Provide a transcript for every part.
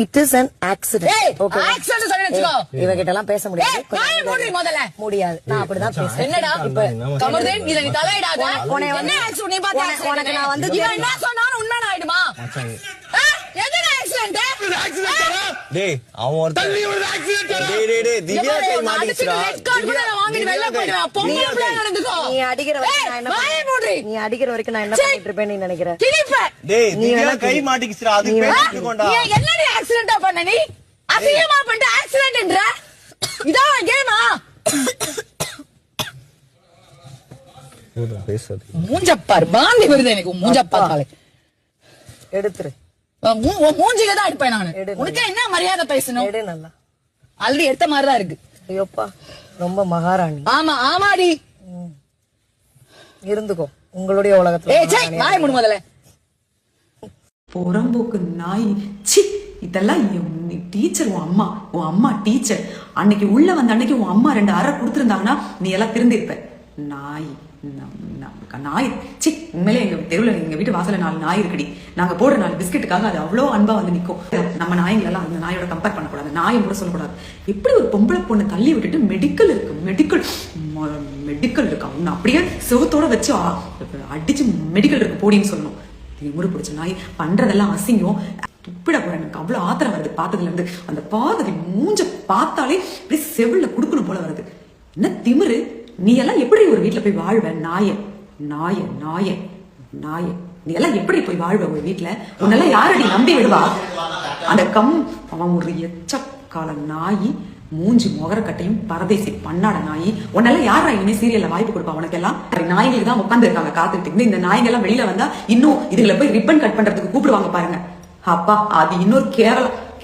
It is an accident. Okay. Accident சொல்லி வெச்சுக்கோ. இவகிட்ட எல்லாம் பேச முடியாது. வாயை மூடு முதல்ல. முடியாது. நான் அப்படிதான் பேசுறேன். என்னடா? இப்ப கமர்தேன் நீ தலையிடாத. என்ன ஆக்சிடென்ட் நீ பாத்தா? உனக்கு நான் வந்து இவன் என்ன சொன்னாலும் உண்மையா ஆயிடுமா? எது ஆக்சிடென்ட்? டேய் அவன் ஒரு தள்ளி ஒரு ஆக்சிடென்ட். டேய் திவ்யா கை மாட்டிச்சுடா. ரெட் கார்டு கூட நான் வாங்கிட்டு வெளிய போய்டுவேன். பொம்பளை பிள்ளை நடந்துக்கோ. நீ அடிக்கிற வரைக்கும் நான் என்ன வாயை மூடு. நீ அடிக்கிற வரைக்கும் நான் என்ன பண்ணிட்டு இருப்பேன் நீ நினைக்கிற? கிளிப்ப. டேய் திவ்யா கை மாட்டிச்சுடா. அது பேசிக்கோடா. நீ என்னடி ஆக்சிடென்ட் பண்ண நீ? அசிங்கமா பண்ணிட்ட ஆக்சிடென்ட்ன்ற. இதான் கேமா? போடா பேசாத. மூஞ்சப்பார் பாந்தி வருது எனக்கு மூஞ்சப்பாத்தாலே. எடுத்துரு. மூஞ்சில தான் அடிப்பேன் நானு. உனக்கு என்ன மரியாதை பேசணும்? எடு நல்லா. ஆல்ரெடி எடுத்த மாதிரி தான் இருக்கு. ஐயோப்பா ரொம்ப மகாராணி. ஆமா ஆமாடி. இருந்துக்கோ உங்களுடைய உலகத்துல. ஏய் சே வாய் மூடு முதல்ல. புறம்போக்கு நாய். சி இதெல்லாம் டீச்சர் உன் அம்மா டீச்சர். அன்னைக்கு உள்ள வந்த அன்னைக்கு உன் அம்மா 2 அறை கொடுத்துருந்தாங்கன்னா நீ எல்லாம் திருந்திருப்ப. நாய் நாய். சி உண்மையிலே எங்க தெருவுல எங்க வீட்டு வாசல 4 நாய் இருக்குடி. நாங்க போடுற 4 பிஸ்கெட்டுக்காக அது அவ்வளோ அன்பா வந்து நிக்கும். நம்ம நாய்கள் எல்லாம் அந்த நாயோட கம்பேர் பண்ணக்கூடாது. நாயை கூட சொல்லக்கூடாது. எப்படி ஒரு பொம்பளை பொண்ணு தள்ளி விட்டுட்டு மெடிக்கல் இருக்கு மெடிக்கல் இருக்கு அவன் அப்படியே சிவத்தோட வச்சு அடிச்சு மெடிக்கல் இருக்கு போடின்னு சொல்லணும். திமுரு பிடிச்ச நாய் பண்றதெல்லாம் அசிங்கம். துப்பிட போற எனக்கு அவ்வளவு ஆத்திரம் வருது பார்த்ததுல இருந்து. அந்த பாதவி மூஞ்ச பார்த்தாலே அப்படியே செவில குடுக்கணும் போல வருது. என்ன திமிரு? நீ எல்லாம் எப்படி ஒரு வீட்டுல போய் வாழ்வ? நாய நாய நாய நாய நீ எல்லாம் எப்படி போய் வாழ்வ ஒரு வீட்டுல? உன்னெல்லாம் யாரடி நம்பி விடுவா? அந்த அவன் ஒரு எச்சக்கால நாயி. மூஞ்சி முகரக்கட்டையும் பரதேசி பண்ணாட நாயி. உன்னெல்லாம் யாரா இனிமே சீரியல்ல வாய்ப்பு கொடுப்பா? உனக்கு எல்லாம் நாய்களுக்கு தான் உட்கார்ந்து இருக்காங்க காத்துக்கிட்டு. இந்த நாய்கள் எல்லாம் வெளியில வந்தா இன்னும் இதுல போய் ரிப்பன் கட் பண்றதுக்கு கூப்பிடுவாங்க பாருங்க. அப்பா அது இன்னொரு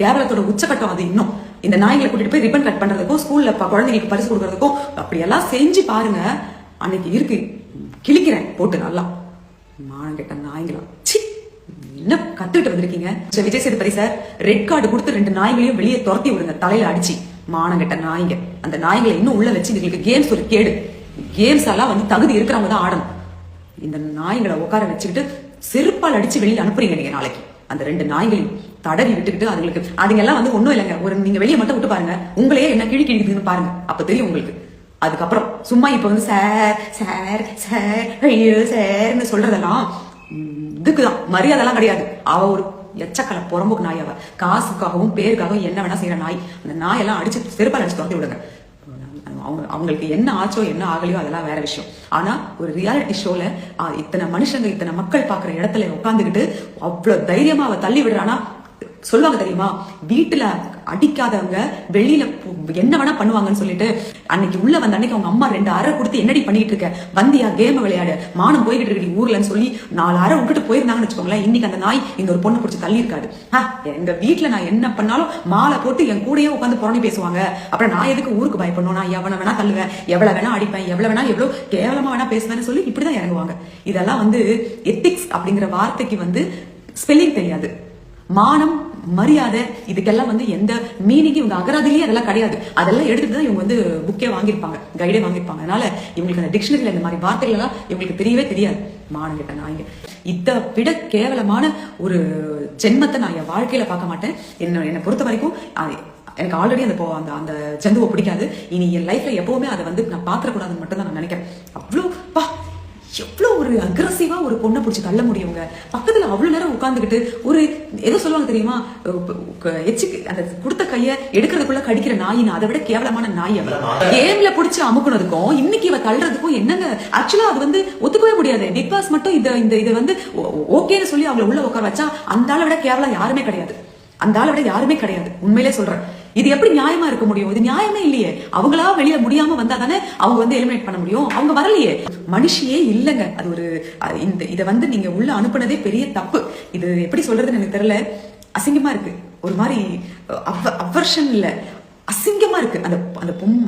கேவலத்தோட உச்சக்கட்டம். அது இன்னும் இந்த நாய்களை கூட்டிட்டு போய் ரிப்பன் கட் பண்றதுக்கும் ஸ்கூல்ல குழந்தைங்களுக்கு பரிசு கொடுக்கறதுக்கும் அப்படியெல்லாம் செஞ்சு பாருங்க. அன்னைக்கு இருக்கு கிழிக்கிறேன் போட்டு நல்லா. மானம் கெட்ட நாய்களா. சி என்ன கத்துக்கிட்டு வந்திருக்கீங்க? Vijay Sethupathi sir red card கொடுத்து 2 நாய்களையும் வெளியே துரத்தி விடுங்க தலையில அடிச்சு. மானம் கெட்ட நாய்ங்க. அந்த நாய்களை இன்னும் உள்ள வச்சு இதுங்களுக்கு கேம்ஸ் ஒரு கேடு. கேம்ஸ் எல்லாம் வந்து தகுதி இருக்கிறவங்க தான் ஆடணும். இந்த நாய்களை உட்கார வச்சுக்கிட்டு செருப்பால் அடிச்சு வெளியில அனுப்புறீங்க நீங்க நாளைக்கு. அந்த 2 நாய்களையும் தடவி விட்டுக்கிட்டு அதுங்க எல்லாம் வந்து ஒண்ணும் இல்லைங்க. ஒரு நீங்க வெளியே மட்டும் விட்டு பாருங்க. உங்களையே என்ன கிழிக்குதுன்னு பாருங்க. அப்ப தெரியும் உங்களுக்கு. அதுக்கப்புறம் சும்மா இப்ப வந்து சார் சார் சார் ஐயோ சார்ன்னு சொல்றதெல்லாம் இதுக்குதான். மரியாதை எல்லாம் கிடையாது. அவ ஒரு எச்சக்கலை புறம்போக்கு நாய். அவ காசுக்காகவும் பேருக்காகவும் என்ன வேணா செய்யற நாய். அந்த நாயெல்லாம் அடிச்சு செருப்பால் அடிச்சு துரத்தி விடுங்க. அவங்களுக்கு என்ன ஆச்சோ என்ன ஆகலையோ அதெல்லாம் வேற விஷயம். ஆனா ஒரு ரியாலிட்டி ஷோல இத்தனை மனுஷங்க இத்தனை மக்கள் பாக்குற இடத்துல உட்காந்துக்கிட்டு அவ்வளவு தைரியமா அவ தள்ளி விடுறானா சொல்லுவாங்க தெரியுமா? வீட்டுல அடிக்காதவங்க வெளியில என்ன வேணா பண்ணுவாங்கன்னு சொல்லிட்டு அன்னைக்கு உள்ள வந்த அன்னைக்கு அவங்க அம்மா 2 அறை கொடுத்து என்னடி பண்ணிட்டு இருக்க? வந்தியா கேம் விளையாடு, மானம் போய்கிட்டு இருக்கு ஊர்லன்னு சொல்லி 4 அறை விட்டுட்டு போயிருந்தாங்கன்னு வச்சுக்கோங்களேன். இன்னைக்கு அந்த நாய் இந்த ஒரு பொண்ணு பிடிச்சி தள்ளி இருக்காது. எங்க வீட்டுல நான் என்ன பண்ணாலும் மாலை போட்டு என் கூடயே உட்காந்து புறணி பேசுவாங்க. அப்புறம் நான் எதுக்கு ஊருக்கு பயப்படணும்? நான் எவனை வேணா தள்ளுவேன், எவ்வளவு வேணா அடிப்பேன், எவ்வளவு கேவலமா வேணா பேசுவேன்னு சொல்லி இப்படிதான் இறங்குவாங்க. இதெல்லாம் வந்து எத்திக்ஸ் அப்படிங்கிற வார்த்தைக்கு வந்து ஸ்பெல்லிங் தெரியாது. மானம் மரியாதை இதுக்கெல்லாம் வந்து எந்த மீனிங் இவங்க அகராதிலேயே அதெல்லாம் கிடையாது. அதெல்லாம் எடுத்துட்டு தான் இவங்க வந்து புக்கே வாங்கியிருப்பாங்க, கைடே வாங்கியிருப்பாங்க. அதனால இவங்களுக்கு அந்த டிக்ஷனரியில இந்த மாதிரி வார்த்தைகள் எல்லாம் இவங்களுக்கு தெரியவே தெரியாது. மானம் கிட்ட நாய்ங்க. இதை விட கேவலமான ஒரு ஜென்மத்தை நான் என் வாழ்க்கையில பார்க்க மாட்டேன். என்னை பொறுத்த வரைக்கும் எனக்கு ஆல்ரெடி அந்த ஜந்துவை பிடிக்காது. இனி என் லைஃப்ல எப்பவுமே அதை வந்து நான் பாத்திரக்கூடாதுன்னு மட்டும் தான் நான் நினைக்கிறேன். அவ்வளோ எவ்வளவு ஒரு அக்ரஸிவா ஒரு பொண்ணை பிடிச்சி தள்ள முடியுங்க. பக்கத்துல அவ்வளவு நேரம் உட்கார்ந்துகிட்டு ஒரு ஏதோ சொல்லுவாங்க தெரியுமா? அந்த கொடுத்த கைய எடுக்கிறதுக்குள்ள கடிக்கிற நாயின்னு அதை விட கேவலமான நாய். கேம்ல பிடிச்சி அமுக்குனதுக்கும் இன்னைக்கு இவ தள்ளுறதுக்கும் என்னங்க? ஆக்சுவலா அது வந்து ஒத்துக்கவே முடியாது. பிக் பாஸ் மட்டும் இதை வந்து ஓகேன்னு சொல்லி அவங்களை உள்ள உட்கார வச்சா அந்த ஆளை விட கேவலம் யாருமே கிடையாது. அந்த ஆளை விட யாருமே கிடையாது. உண்மையிலே சொல்றேன். இது எப்படி நியாயமா இருக்க முடியும்? இது நியாயமே இல்லையே. அவங்களா வெளியே முடியாம வந்தா தானே அவங்க வந்து எலிமினேட் பண்ண முடியும். அவங்க வரலையே. மனுஷியே இல்லைங்க. அது ஒரு இதை வந்து நீங்க உள்ள அனுப்புனதே பெரிய தப்பு. இது எப்படி சொல்றதுன்னு எனக்கு தெரியல. அசிங்கமா இருக்கு. ஒரு மாதிரி அவர்ஷன் இல்ல, அசிங்கமா இருக்கு.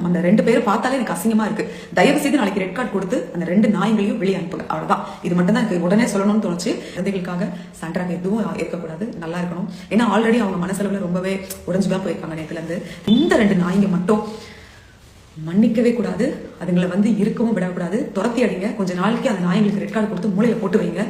அந்த 2 பேரும் பார்த்தாலே எனக்கு அசிங்கமா இருக்கு. தயவு செய்து நாளைக்கு ரெட் கார்டு கொடுத்து அந்த 2 நாய்களையும் வெளியே அனுப்புங்க. அவ்வளவுதான். இது மட்டும் தான் எனக்கு உடனே சொல்லணும்னு தோணுச்சு. குழந்தைகளுக்காக சண்டைங்க எதுவும் இருக்கக்கூடாது, நல்லா இருக்கணும். ஏன்னா ஆல்ரெடி அவங்க மனசளவுல ரொம்பவே உடைஞ்சுதான் போயிருக்காங்க நேத்துல இருந்து. இந்த 2 நாய்ங்க மட்டும் மன்னிக்கவே கூடாது. அதுங்களை வந்து இருக்கவும் விடக்கூடாது. துரத்தி அடிங்க. கொஞ்ச நாளைக்கு அந்த நாய்களுக்கு ரெட் கார்டு கொடுத்து மூளையில போட்டு வைங்க.